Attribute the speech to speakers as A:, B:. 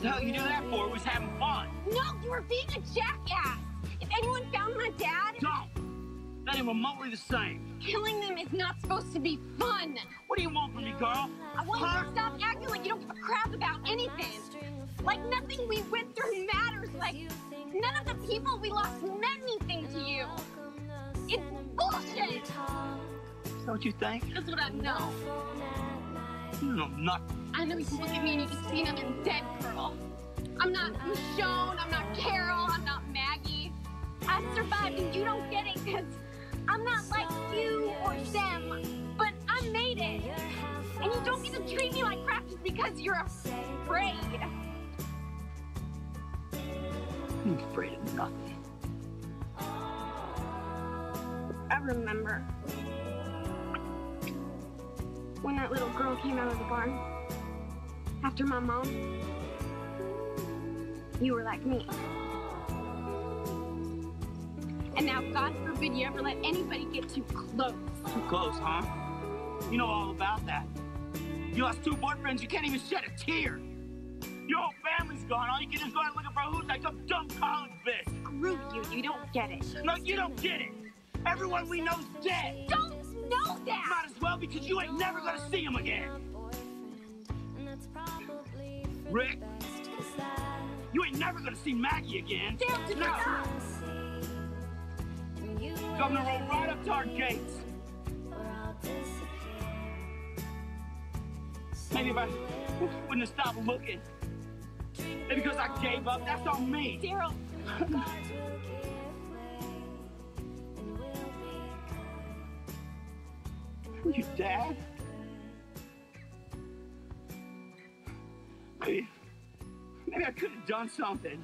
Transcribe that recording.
A: The hell you do that for? It was having fun.
B: No, you were being a jackass. If anyone found my dad...
A: Don't! That ain't remotely the same.
B: Killing them is not supposed to be fun.
A: What do you want from me, girl?
B: I want you to stop acting like you don't give a crap about anything. Like nothing we went through matters. Like none of the people we lost meant anything to you. It's bullshit.
A: Is that what you think?
B: That's what I know.
A: You know nothing.
B: I know you can look at me and you just see another dead girl. I'm not Michonne, I'm not Carol, I'm not Maggie. I survived and you don't get it because I'm not like you or them, but I made it. And you don't get to treat me like crap just because you're afraid.
A: I'm afraid of nothing.
B: I remember when that little girl came out of the barn after my mom. You were like me. And now, God forbid you ever let anybody get too close.
A: Too close, huh? You know all about that. You lost 2 boyfriends, you can't even shed a tear. Your whole family's gone. All you can do is go out looking for who's like some dumb college bitch.
B: Screw you, you don't get it.
A: No, you don't get it. Everyone we know's dead.
B: Don't know that!
A: Might as well, because you ain't never gonna see him again. Rick, you ain't never gonna see Maggie again.
B: Damn,
A: no.
B: Stop!
A: Governor rolled right up to our gates. Maybe if I wouldn't have stopped looking. Maybe because I gave up, that's on me.
B: Daryl.
A: Your dad? Maybe I could have done something.